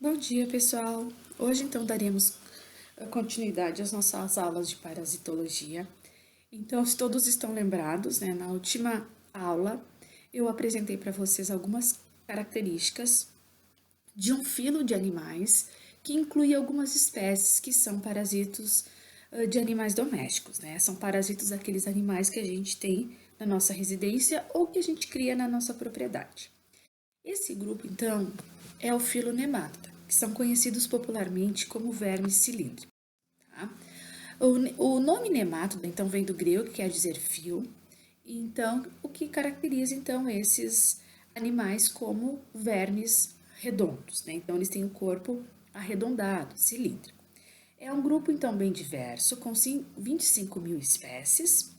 Bom dia, pessoal! Hoje, então, daremos continuidade às nossas aulas de parasitologia. Então, se todos estão lembrados, né, na última aula eu apresentei para vocês algumas características de um filo de animais que inclui algumas espécies que são parasitos de animais domésticos, né? São parasitos daqueles animais que a gente tem na nossa residência ou que a gente cria na nossa propriedade. Esse grupo, então, é o filo Nematoda, que são conhecidos popularmente como vermes cilíndricos. Tá? O nome Nematoda, então, vem do grego, que quer dizer fio. Então, o que caracteriza, então, esses animais como vermes redondos, né? Então, eles têm o corpo arredondado, cilíndrico. É um grupo, então, bem diverso, com 25 mil espécies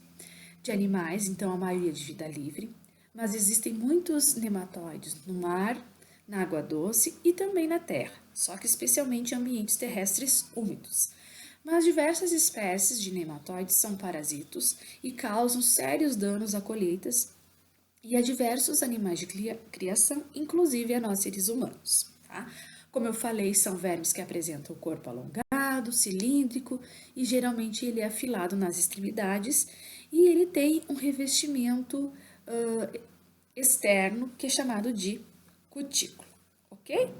de animais, então, a maioria de vida livre, mas existem muitos nematóides no mar, na água doce e também na terra, só que especialmente em ambientes terrestres úmidos. Mas diversas espécies de nematóides são parasitos e causam sérios danos a colheitas e a diversos animais de criação, inclusive a nós seres humanos. Tá? Como eu falei, são vermes que apresentam o corpo alongado, cilíndrico e geralmente ele é afilado nas extremidades e ele tem um revestimento externo que é chamado de cutícula, ok?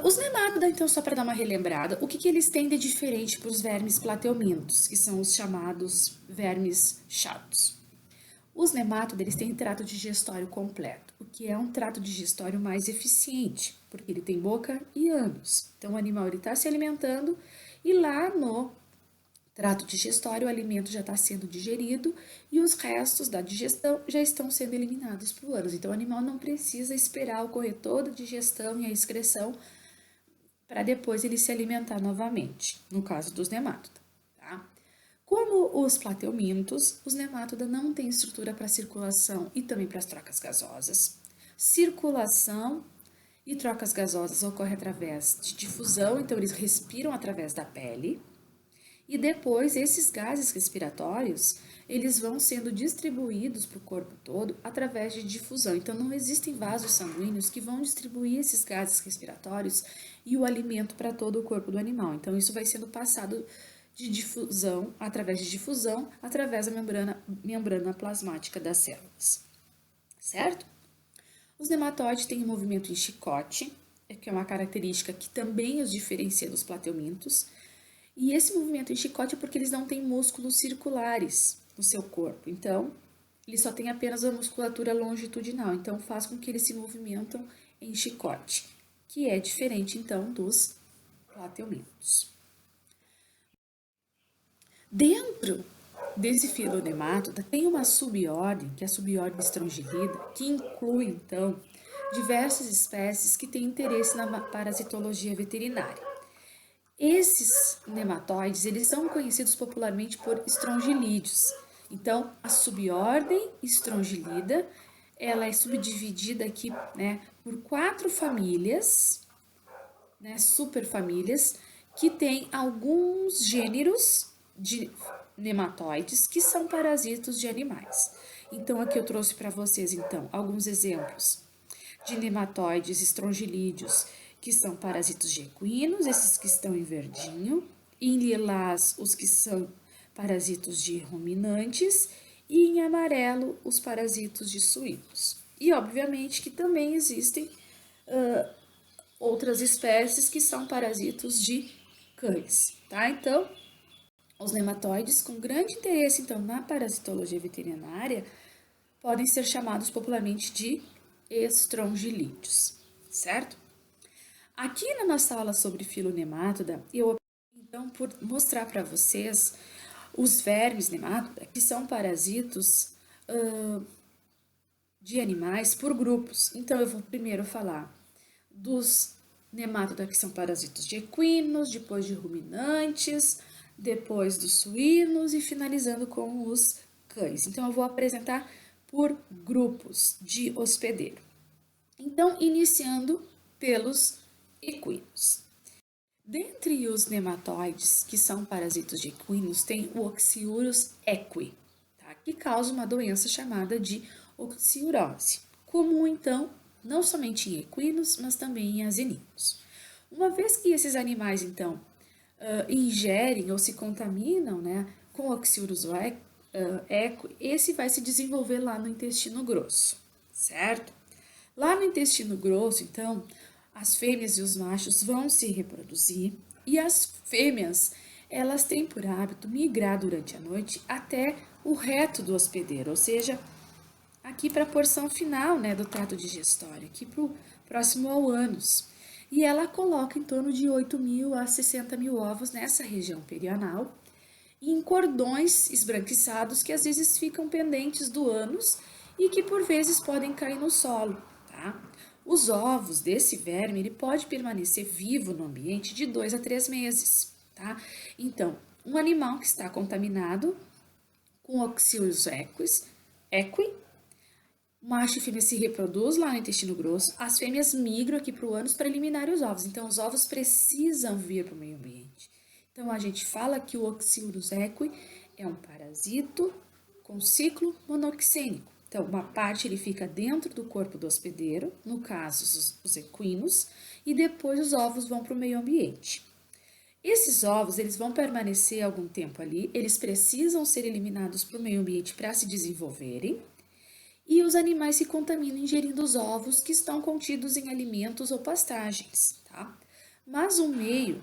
Os nematoda, então, só para dar uma relembrada, o que eles têm de diferente para os vermes plateumintos, que são os chamados vermes chatos? Os nematoda, eles têm trato digestório completo, o que é um trato digestório mais eficiente, porque ele tem boca e ânus. Então, o animal está se alimentando e lá no trato digestório o alimento já está sendo digerido e os restos da digestão já estão sendo eliminados para o ânus. Então, o animal não precisa esperar ocorrer toda a digestão e a excreção para depois ele se alimentar novamente, no caso dos nematoda. Tá? Como os plateumintos, os nematoda não têm estrutura para circulação e também para as trocas gasosas. Circulação e trocas gasosas ocorrem através de difusão, então eles respiram através da pele. E depois esses gases respiratórios, eles vão sendo distribuídos para o corpo todo através de difusão. Então não existem vasos sanguíneos que vão distribuir esses gases respiratórios e o alimento para todo o corpo do animal. Então isso vai sendo passado de difusão, através da membrana plasmática das células, certo? Os nematóides têm movimento em chicote, que é uma característica que também os diferencia dos plateumintos. E esse movimento em chicote é porque eles não têm músculos circulares no seu corpo. Então, eles só têm apenas a musculatura longitudinal. Então, faz com que eles se movimentam em chicote, que é diferente, então, dos plateumintos. Dentro desse filo nematoda tem uma subordem, que é a subordem Strongylida, que inclui, então, diversas espécies que têm interesse na parasitologia veterinária. Esses nematóides, eles são conhecidos popularmente por estrongilídeos. Então, a subordem Strongylida, ela é subdividida aqui, né, por 4 famílias, né, superfamílias, que tem alguns gêneros de nematóides que são parasitos de animais. Então, aqui eu trouxe para vocês, então, alguns exemplos de nematóides estrongilídeos, que são parasitos de equinos, esses que estão em verdinho, em lilás, os que são parasitos de ruminantes, e em amarelo, os parasitos de suínos. E, obviamente, que também existem outras espécies que são parasitos de cães, tá? Então, os nematóides com grande interesse, então, na parasitologia veterinária, podem ser chamados popularmente de estrongilídeos, certo? Aqui na nossa aula sobre filonematoda, eu optei então por mostrar para vocês os vermes nematoda, que são parasitos de animais por grupos. Então, eu vou primeiro falar dos nematoda, que são parasitos de equinos, depois de ruminantes, depois dos suínos e finalizando com os cães. Então, eu vou apresentar por grupos de hospedeiro. Então, iniciando pelos equinos. Dentre os nematóides, que são parasitos de equinos, tem o Oxyurus equi, tá? Que causa uma doença chamada de oxiurose, comum então não somente em equinos, mas também em asininos. Uma vez que esses animais, então, ingerem ou se contaminam, né, com o Oxyurus equi, esse vai se desenvolver lá no intestino grosso, certo? Lá no intestino grosso, então, as fêmeas e os machos vão se reproduzir e as fêmeas, elas têm por hábito migrar durante a noite até o reto do hospedeiro, ou seja, aqui para a porção final, né, do trato digestório, aqui próximo ao ânus. E ela coloca em torno de 8.000 a 60.000 ovos nessa região perianal, e em cordões esbranquiçados que às vezes ficam pendentes do ânus e que por vezes podem cair no solo, tá? Os ovos desse verme, ele pode permanecer vivo no ambiente de 2 a 3 meses, tá? Então, um animal que está contaminado com Oxyurus equi, macho e fêmea se reproduz lá no intestino grosso, as fêmeas migram aqui para o ânus para eliminar os ovos. Então, os ovos precisam vir para o meio ambiente. Então, a gente fala que o Oxyurus equi é um parasito com ciclo monoxênico. Então, uma parte ele fica dentro do corpo do hospedeiro, no caso os equinos, e depois os ovos vão para o meio ambiente. Esses ovos, eles vão permanecer algum tempo ali, eles precisam ser eliminados para o meio ambiente para se desenvolverem, e os animais se contaminam ingerindo os ovos que estão contidos em alimentos ou pastagens, tá? Mas um meio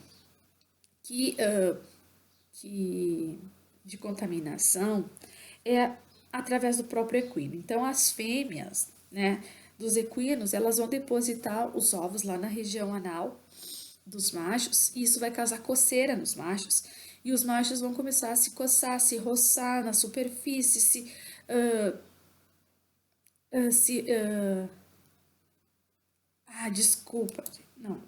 de contaminação é através do próprio equino. Então, as fêmeas, né, dos equinos, elas vão depositar os ovos lá na região anal dos machos, e isso vai causar coceira nos machos, e os machos vão começar a se coçar, se roçar na superfície, desculpa, não.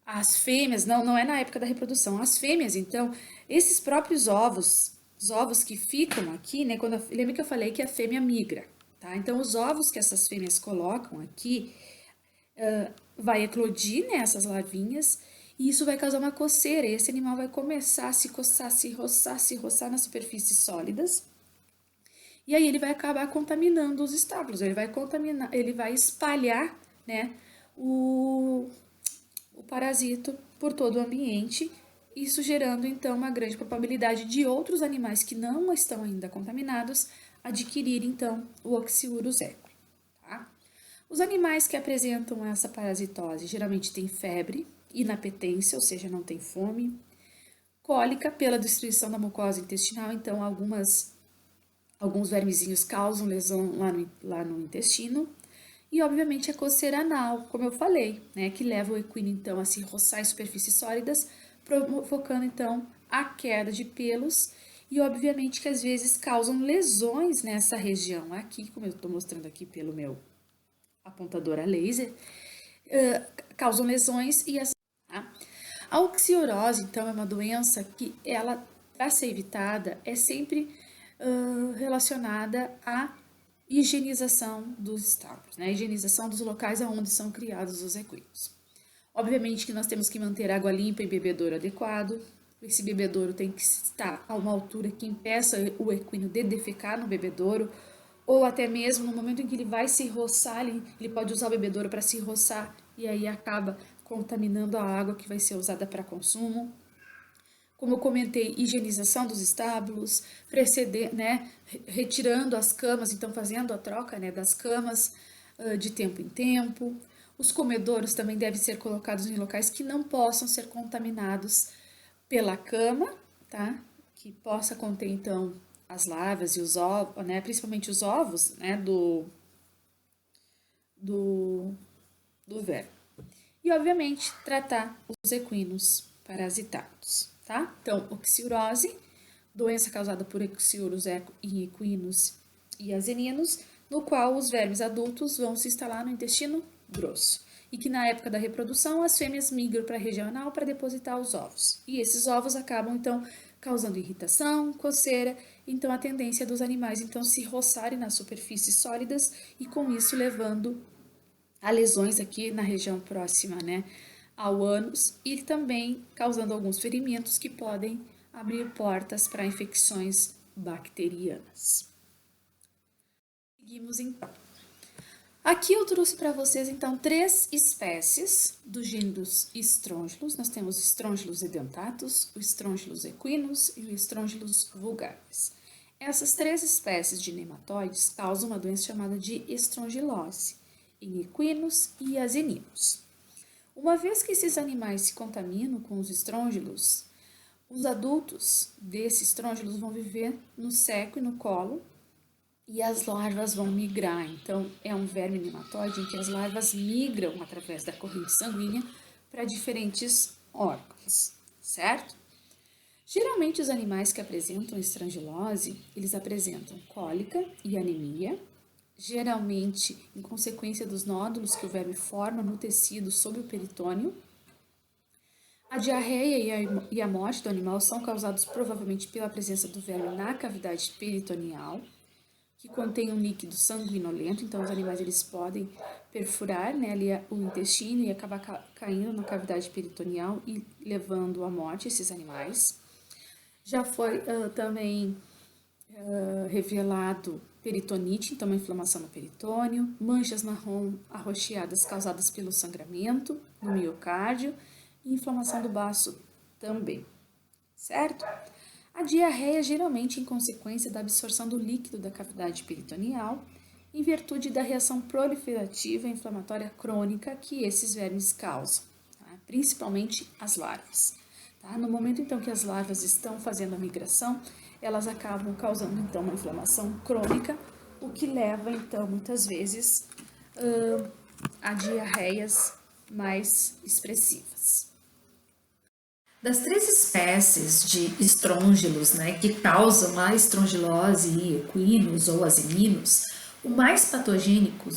As fêmeas, não é na época da reprodução, as fêmeas, então, esses próprios ovos, os ovos que ficam aqui, né, lembra que eu falei que a fêmea migra, tá? Então, os ovos que essas fêmeas colocam aqui, vai eclodir nessas larvinhas, e isso vai causar uma coceira, e esse animal vai começar a se coçar, se roçar nas superfícies sólidas, e aí ele vai acabar contaminando os estábulos, ele vai espalhar, né, o parasito por todo o ambiente, isso gerando então uma grande probabilidade de outros animais que não estão ainda contaminados adquirirem então o Oxyurus equi, tá? Os animais que apresentam essa parasitose geralmente têm febre, inapetência, ou seja, não tem fome, cólica pela destruição da mucosa intestinal, então alguns vermezinhos causam lesão lá no intestino, e obviamente a coceira anal, como eu falei, né, que leva o equino então a se roçar em superfícies sólidas, provocando então a queda de pelos, e obviamente que às vezes causam lesões nessa região aqui, como eu estou mostrando aqui pelo meu apontador a laser, causam lesões e tá? A oxiurose, então, é uma doença que ela, para ser evitada, é sempre relacionada à higienização dos estábulos, né? A higienização dos locais onde são criados os equinos. Obviamente que nós temos que manter água limpa e bebedouro adequado. Esse bebedouro tem que estar a uma altura que impeça o equino de defecar no bebedouro, ou até mesmo no momento em que ele vai se roçar, ele pode usar o bebedouro para se roçar e aí acaba contaminando a água que vai ser usada para consumo. Como eu comentei, higienização dos estábulos, né, retirando as camas, então fazendo a troca, né, das camas de tempo em tempo. Os comedouros também devem ser colocados em locais que não possam ser contaminados pela cama, tá? Que possa conter, então, as larvas e os ovos, né, principalmente os ovos, né, do verme. E, obviamente, tratar os equinos parasitados, tá? Então, oxiurose, doença causada por Oxyurus equi em equinos e asininos, no qual os vermes adultos vão se instalar no intestino grosso. E que na época da reprodução, as fêmeas migram para a região anal para depositar os ovos. E esses ovos acabam, então, causando irritação, coceira, então a tendência dos animais, então, se roçarem nas superfícies sólidas e com isso levando a lesões aqui na região próxima, né, ao ânus, e também causando alguns ferimentos que podem abrir portas para infecções bacterianas. Seguimos então. Aqui eu trouxe para vocês, então, 3 espécies dos gêneros estrôngilos. Nós temos estrôngilos edentatus, o estrôngilos equinos e o estrôngilos vulgaris. Essas 3 espécies de nematóides causam uma doença chamada de estrongilose em equinos e asininos. Uma vez que esses animais se contaminam com os estrôngilos, os adultos desses estrôngilos vão viver no seco e no colo e as larvas vão migrar. Então, é um verme nematóide em que as larvas migram através da corrente sanguínea para diferentes órgãos, certo? Geralmente, os animais que apresentam estrangilose, eles apresentam cólica e anemia, geralmente em consequência dos nódulos que o verme forma no tecido sob o peritônio. A diarreia e a morte do animal são causados provavelmente pela presença do verme na cavidade peritoneal, que contém um líquido sanguinolento. Então os animais eles podem perfurar, né, ali o intestino e acabar caindo na cavidade peritoneal e levando à morte esses animais. Já foi também revelado peritonite, então uma inflamação no peritônio, manchas marrom arroxeadas causadas pelo sangramento no miocárdio e inflamação do baço também, certo? A diarreia geralmente em consequência da absorção do líquido da cavidade peritoneal, em virtude da reação proliferativa e inflamatória crônica que esses vermes causam, tá? Principalmente as larvas. Tá? No momento então que as larvas estão fazendo a migração, elas acabam causando então uma inflamação crônica, o que leva então muitas vezes a diarreias mais expressivas. Das 3 espécies de estrôngilos, né, que causam a estrongilose em equinos ou asininos, o mais patogênico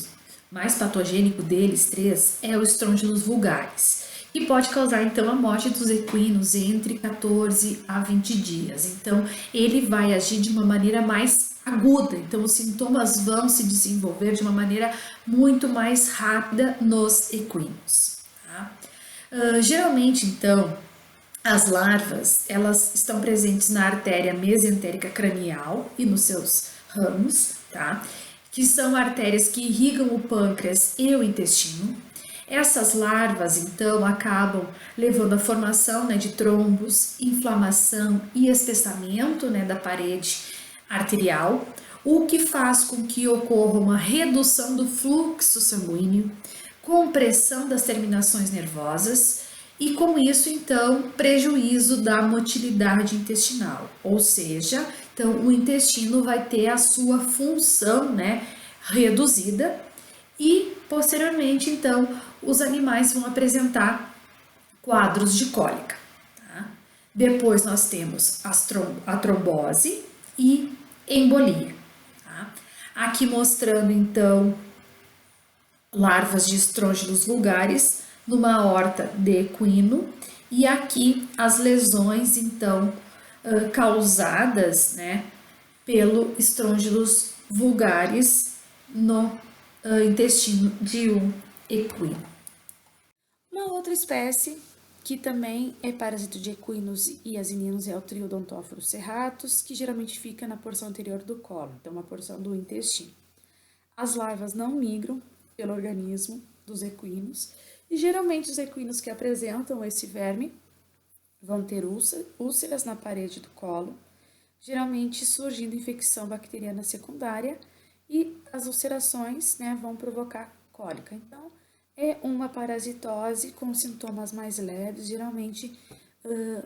deles 3 é o estrongilus vulgaris, que pode causar então a morte dos equinos entre 14 a 20 dias. Então, ele vai agir de uma maneira mais aguda, então os sintomas vão se desenvolver de uma maneira muito mais rápida nos equinos. Tá? Geralmente, então, as larvas, elas estão presentes na artéria mesentérica cranial e nos seus ramos, tá? Que são artérias que irrigam o pâncreas e o intestino. Essas larvas, então, acabam levando à formação, né, de trombos, inflamação e espessamento, né, da parede arterial, o que faz com que ocorra uma redução do fluxo sanguíneo, compressão das terminações nervosas, e com isso, então, prejuízo da motilidade intestinal, ou seja, então o intestino vai ter a sua função, né, reduzida e posteriormente, então, os animais vão apresentar quadros de cólica. Tá? Depois nós temos a trombose e embolia. Tá? Aqui mostrando, então, larvas de estrôngilos vulgares numa horta de equino, e aqui as lesões, então, causadas, né, pelo estrôngilos vulgaris no intestino de um equino. Uma outra espécie que também é parasito de equinos e asininos é o Triodontophorus serratus, que geralmente fica na porção anterior do colo, então uma porção do intestino. As larvas não migram pelo organismo dos equinos, e geralmente os equinos que apresentam esse verme vão ter úlceras na parede do colo, geralmente surgindo infecção bacteriana secundária, e as ulcerações, né, vão provocar cólica. Então, é uma parasitose com sintomas mais leves, geralmente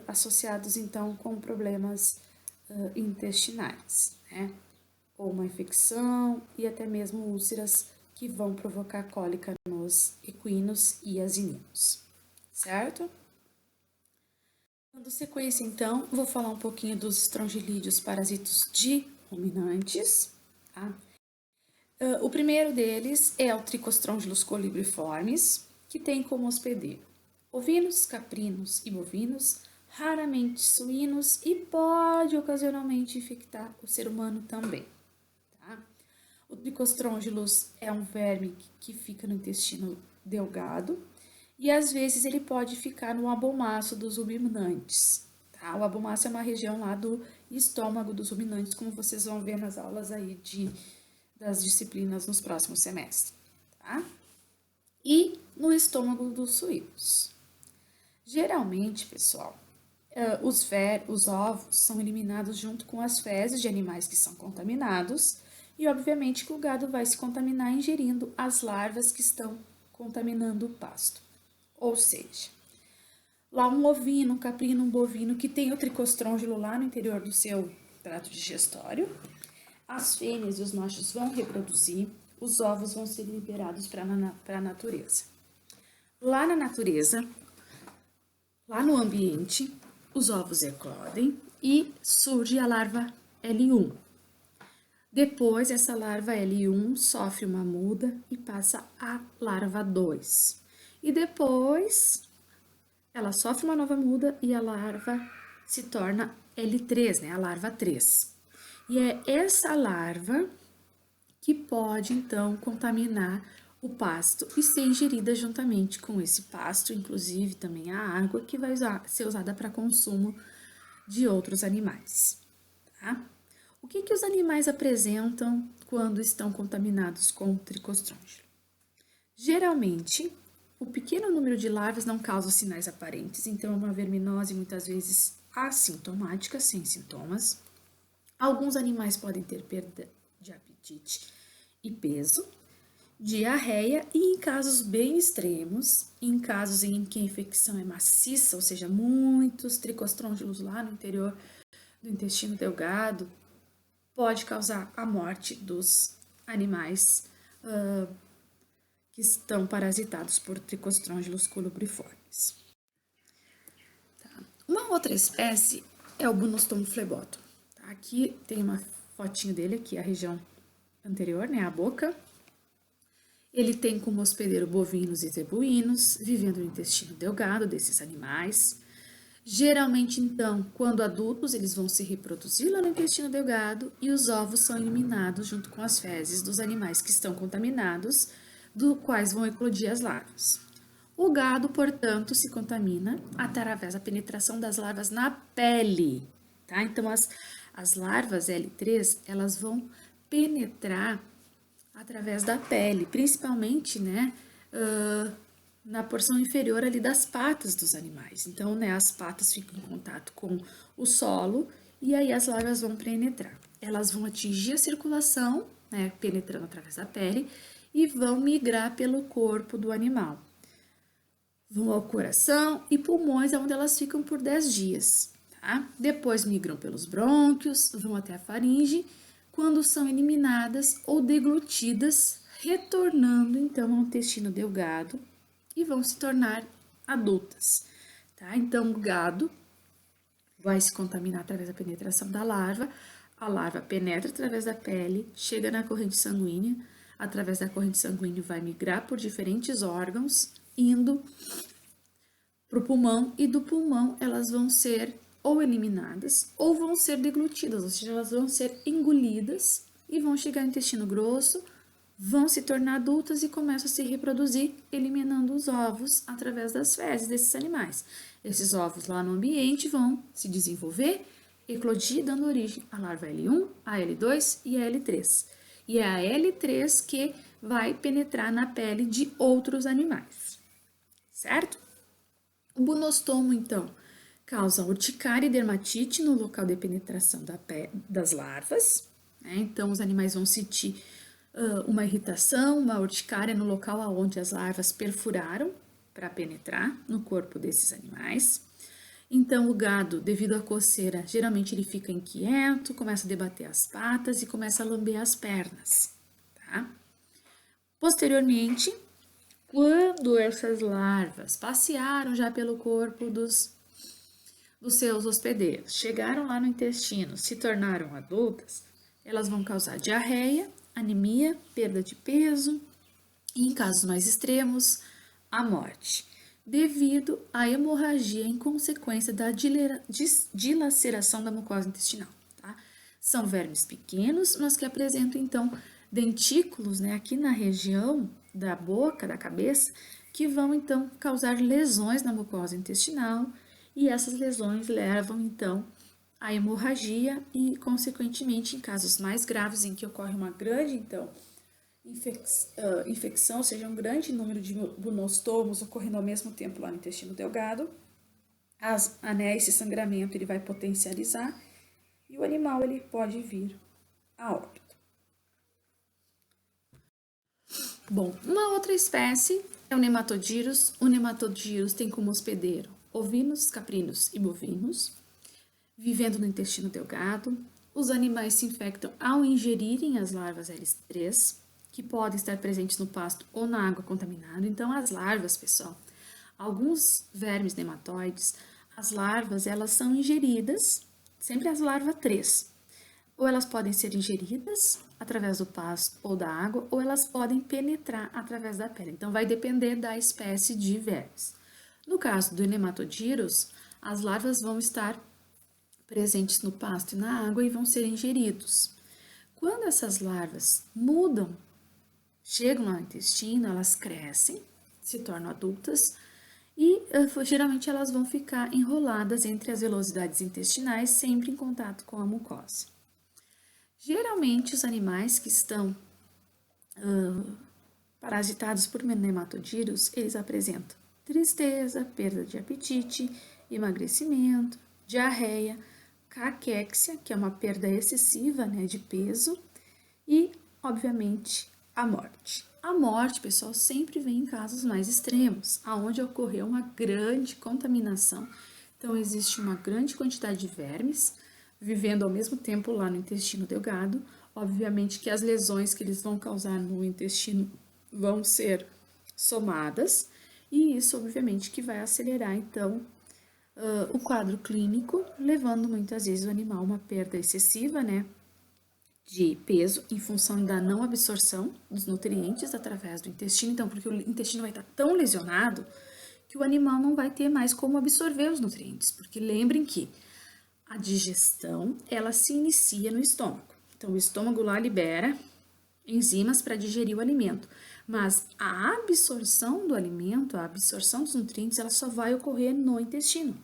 associados então com problemas intestinais, né, ou uma infecção e até mesmo úlceras que vão provocar cólica nos equinos e asininos, certo? Dando sequência, então, vou falar um pouquinho dos estrongilídeos parasitos de ruminantes. Tá? O primeiro deles é o Tricostrongylus colibriformes, que tem como hospedeiro ovinos, caprinos e bovinos, raramente suínos e pode ocasionalmente infectar o ser humano também. Tá? O Tricostrongylus é um verme que fica no intestino delgado e às vezes ele pode ficar no abomaço dos ruminantes. Tá? O abomaço é uma região lá do estômago dos ruminantes, como vocês vão ver nas aulas aí das disciplinas nos próximos semestres. tá? E no estômago dos suínos. Geralmente, pessoal, os ovos são eliminados junto com as fezes de animais que são contaminados e, obviamente, que o gado vai se contaminar ingerindo as larvas que estão contaminando o pasto. Ou seja, lá um ovino, um caprino, um bovino que tem o tricostrôngilo lá no interior do seu trato digestório, as fêmeas e os machos vão reproduzir, os ovos vão ser liberados para a natureza. Lá na natureza, lá no ambiente, os ovos eclodem e surge a larva L1. Depois, essa larva L1 sofre uma muda e passa a larva 2. E depois, ela sofre uma nova muda e a larva se torna L3, né? A larva 3. E é essa larva que pode, então, contaminar o pasto e ser ingerida juntamente com esse pasto, inclusive também a água que vai ser usada para consumo de outros animais, tá? O que os animais apresentam quando estão contaminados com tricostrôngilo? Geralmente, o pequeno número de larvas não causa sinais aparentes, então é uma verminose muitas vezes assintomática, sem sintomas. Alguns animais podem ter perda de apetite e peso, diarreia e, em casos bem extremos, em casos em que a infecção é maciça, ou seja, muitos tricostrôngilos lá no interior do intestino delgado, pode causar a morte dos animais que estão parasitados por tricostrôngilos colubriformes. Tá. Uma outra espécie é o Bunostomo fleboto. Tá. Aqui tem uma fotinho dele, aqui a região anterior, né, a boca. Ele tem como hospedeiro bovinos e zebuínos, vivendo no intestino delgado desses animais. Geralmente, então, quando adultos, eles vão se reproduzir lá no intestino delgado e os ovos são eliminados junto com as fezes dos animais que estão contaminados, do quais vão eclodir as larvas. O gado, portanto, se contamina através da penetração das larvas na pele, tá? Então, as larvas L3, elas vão penetrar através da pele, principalmente, né, na porção inferior ali das patas dos animais. Então, né, as patas ficam em contato com o solo e aí as larvas vão penetrar. Elas vão atingir a circulação, né, penetrando através da pele e vão migrar pelo corpo do animal. Vão ao coração e pulmões, onde elas ficam por 10 dias, tá? Depois migram pelos brônquios, vão até a faringe, quando são eliminadas ou deglutidas, retornando então ao intestino delgado e vão se tornar adultas, tá? Então, o gado vai se contaminar através da penetração da larva, a larva penetra através da pele, chega na corrente sanguínea, através da corrente sanguínea vai migrar por diferentes órgãos, indo para o pulmão, e do pulmão elas vão ser ou eliminadas ou vão ser deglutidas, ou seja, elas vão ser engolidas e vão chegar no intestino grosso, vão se tornar adultas e começam a se reproduzir, eliminando os ovos através das fezes desses animais. Esses ovos lá no ambiente vão se desenvolver, eclodir, dando origem à larva L1, a L2 e a L3. E é a L3 que vai penetrar na pele de outros animais, certo? O bunostomo, então, causa urticária e dermatite no local de penetração das larvas, né? Então, os animais vão sentir uma irritação, uma urticária no local onde as larvas perfuraram para penetrar no corpo desses animais. Então, o gado, devido à coceira, geralmente ele fica inquieto, começa a debater as patas e começa a lamber as pernas, tá? Posteriormente, quando essas larvas passearam já pelo corpo dos seus hospedeiros, chegaram lá no intestino, se tornaram adultas, elas vão causar diarreia, anemia, perda de peso e, em casos mais extremos, a morte, devido à hemorragia em consequência da dilaceração da mucosa intestinal. Tá? São vermes pequenos, mas que apresentam, então, dentículos, né, aqui na região da boca, da cabeça, que vão, então, causar lesões na mucosa intestinal, e essas lesões levam, então, à hemorragia e, consequentemente, em casos mais graves, em que ocorre uma grande, então, infecção, ou seja, um grande número de bunostomos ocorrendo ao mesmo tempo lá no intestino delgado. Esse sangramento ele vai potencializar e o animal ele pode vir a óbito. Bom, uma outra espécie é o nematodírus. O nematodírus tem como hospedeiro ovinos, caprinos e bovinos, vivendo no intestino delgado. Os animais se infectam ao ingerirem as larvas L3, que podem estar presentes no pasto ou na água contaminada. Então, as larvas, pessoal, alguns vermes nematóides, as larvas, elas são ingeridas, sempre as larvas 3. Ou elas podem ser ingeridas através do pasto ou da água, ou elas podem penetrar através da pele. Então, vai depender da espécie de vermes. No caso do nematodírus, as larvas vão estar presentes no pasto e na água e vão ser ingeridos. Quando essas larvas mudam, chegam ao intestino, elas crescem, se tornam adultas e geralmente elas vão ficar enroladas entre as velocidades intestinais, sempre em contato com a mucosa. Geralmente, os animais que estão parasitados por nematodírus, eles apresentam tristeza, perda de apetite, emagrecimento, diarreia, caquexia, que é uma perda excessiva, né, de peso, e, obviamente, a morte. A morte, pessoal, sempre vem em casos mais extremos, aonde ocorreu uma grande contaminação. Então, existe uma grande quantidade de vermes vivendo ao mesmo tempo lá no intestino delgado. Obviamente que as lesões que eles vão causar no intestino vão ser somadas, e isso, obviamente, que vai acelerar, então, o quadro clínico, levando muitas vezes o animal a uma perda excessiva, né, de peso em função da não absorção dos nutrientes através do intestino. Então, porque o intestino vai estar tão lesionado que o animal não vai ter mais como absorver os nutrientes, porque lembrem que a digestão, ela se inicia no estômago. Então, o estômago lá libera enzimas para digerir o alimento, mas a absorção do alimento, a absorção dos nutrientes, ela só vai ocorrer no intestino.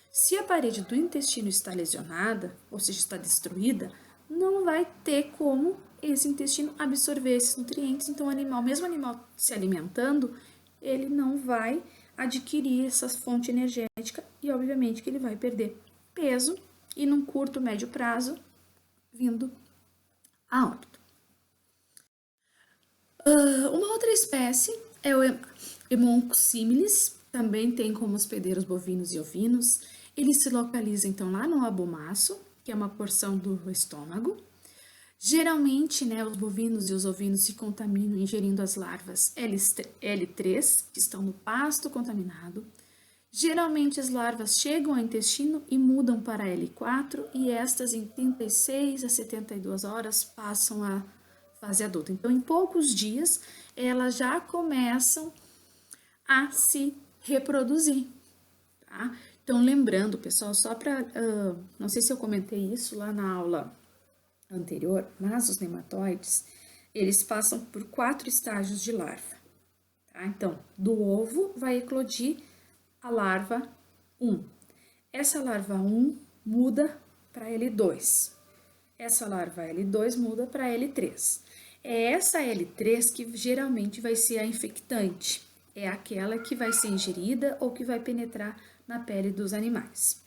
Se a parede do intestino está lesionada, ou seja, está destruída, não vai ter como esse intestino absorver esses nutrientes. Então, o animal, mesmo o animal se alimentando, ele não vai adquirir essa fonte energética e, obviamente, que ele vai perder peso e, num curto, médio prazo, vindo a óbito. Uma outra espécie é o Hemonco similis, também tem como hospedeiros bovinos e ovinos. Ele se localiza, então, lá no abomaço, que é uma porção do estômago. Geralmente, né, os bovinos e os ovinos se contaminam ingerindo as larvas L3, que estão no pasto contaminado. Geralmente, as larvas chegam ao intestino e mudam para L4, e estas, em 36 a 72 horas, passam a fase adulta. Então, em poucos dias, elas já começam a se reproduzir, tá? Então, lembrando, pessoal, só para... não sei se eu comentei isso lá na aula anterior, mas os nematóides, eles passam por 4 estágios de larva, tá? Então, do ovo vai eclodir a larva 1. Essa larva 1 muda para L2. Essa larva L2 muda para L3. É essa L3 que geralmente vai ser a infectante. É aquela que vai ser ingerida ou que vai penetrar na pele dos animais.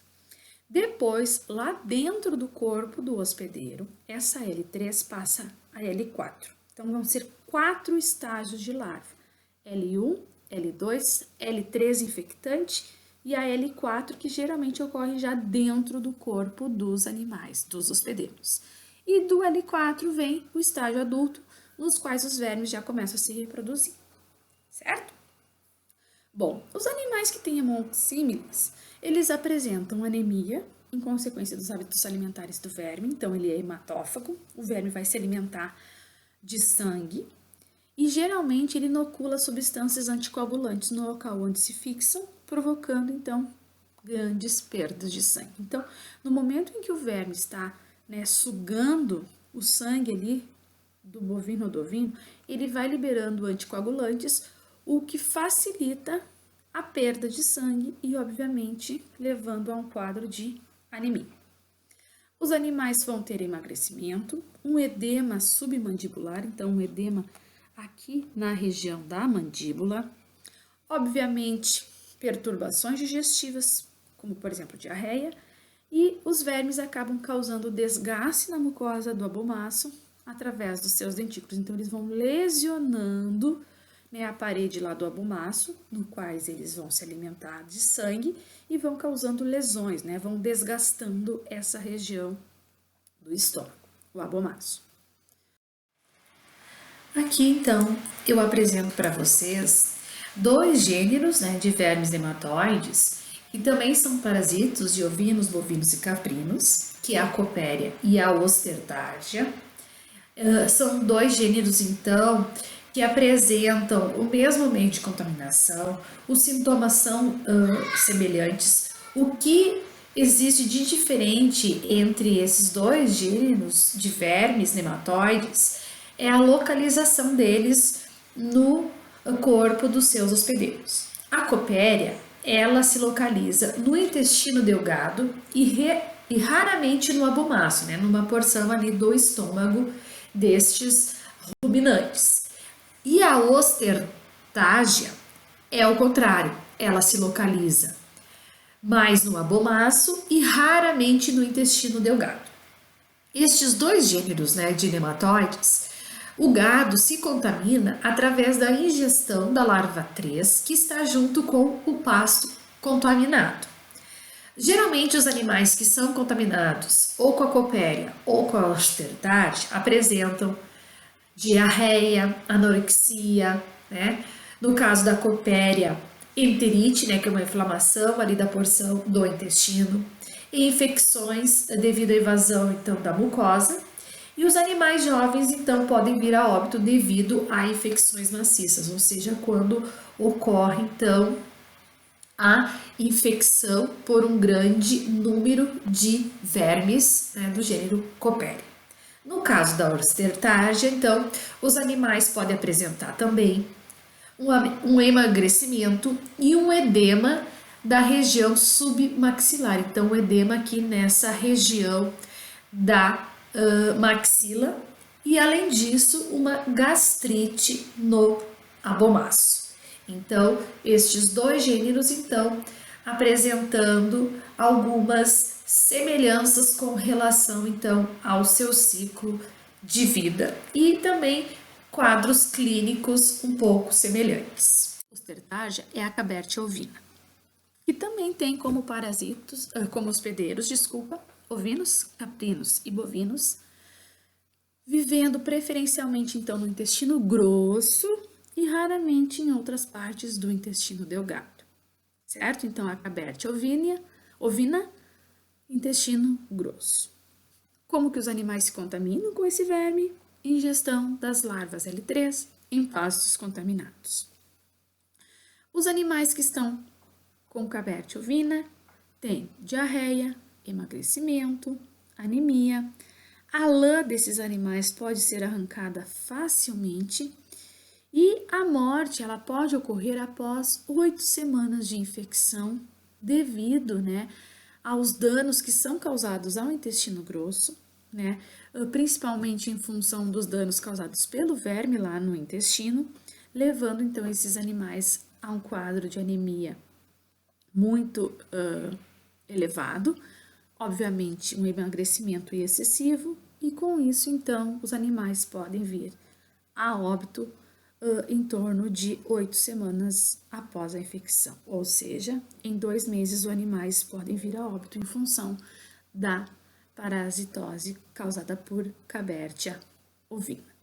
Depois, lá dentro do corpo do hospedeiro, essa L3 passa a L4. Então, vão ser 4 estágios de larva. L1, L2, L3 infectante e a L4, que geralmente ocorre já dentro do corpo dos animais, dos hospedeiros. E do L4 vem o estágio adulto, nos quais os vermes já começam a se reproduzir, certo? Bom, os animais que têm Hemonco similis, eles apresentam anemia em consequência dos hábitos alimentares do verme, então ele é hematófago, o verme vai se alimentar de sangue e geralmente ele inocula substâncias anticoagulantes no local onde se fixam, provocando então grandes perdas de sangue. Então, no momento em que o verme está, né, sugando o sangue ali do bovino ou do ovino, ele vai liberando anticoagulantes, o que facilita a perda de sangue e, obviamente, levando a um quadro de anemia. Os animais vão ter emagrecimento, um edema submandibular, então um edema aqui na região da mandíbula. Obviamente, perturbações digestivas, como por exemplo diarreia, e os vermes acabam causando desgaste na mucosa do abomaço através dos seus dentículos. Então, eles vão lesionando, né, a parede lá do abomaço, no quais eles vão se alimentar de sangue e vão causando lesões, né, vão desgastando essa região do estômago, o abomaço. Aqui, então, eu apresento para vocês dois gêneros, né, de vermes nematóides, que também são parasitos de ovinos, bovinos e caprinos, que é a Copéria e a Ostertardia. São dois gêneros, então, que apresentam o mesmo meio de contaminação, os sintomas são semelhantes. O que existe de diferente entre esses dois gêneros de vermes nematóides é a localização deles no corpo dos seus hospedeiros. A Copéria, ela se localiza no intestino delgado e raramente no abomaço, né, numa porção ali do estômago destes ruminantes. E a Ostertágia é o contrário, ela se localiza mais no abomaço e raramente no intestino delgado. Estes dois gêneros, né, de nematóides, o gado se contamina através da ingestão da larva 3, que está junto com o pasto contaminado. Geralmente, os animais que são contaminados ou com a Copéria ou com a Ostertardia apresentam diarreia, anorexia, né? No caso da Copéria, enterite, né, que é uma inflamação ali da porção do intestino, e infecções devido à evasão, então, da mucosa. E os animais jovens, então, podem vir a óbito devido a infecções maciças, ou seja, quando ocorre, então, a infecção por um grande número de vermes, né, do gênero Copéria. No caso da Ostertardia, então, os animais podem apresentar também um emagrecimento e um edema da região submaxilar. Então, o edema aqui nessa região da maxila e, além disso, uma gastrite no abomaço. Então, estes dois gêneros, então, apresentando algumas semelhanças com relação, então, ao seu ciclo de vida e também quadros clínicos um pouco semelhantes. Ostertardia é a Cabertia ovina, que também tem como parasitos, como hospedeiros, ovinos, caprinos e bovinos, vivendo preferencialmente então no intestino grosso e raramente em outras partes do intestino delgado, certo? Então a Cabertia ovina, intestino grosso. Como que os animais se contaminam com esse verme? Ingestão das larvas L3 em pastos contaminados. Os animais que estão com Cabertia ovina têm diarreia, emagrecimento, anemia. A lã desses animais pode ser arrancada facilmente e a morte ela pode ocorrer após 8 semanas de infecção devido, né, aos danos que são causados ao intestino grosso, né, principalmente em função dos danos causados pelo verme lá no intestino, levando então esses animais a um quadro de anemia muito elevado, obviamente um emagrecimento excessivo, e com isso então os animais podem vir a óbito em torno de 8 semanas após a infecção, ou seja, em 2 meses os animais podem vir a óbito em função da parasitose causada por Cabertia ovina.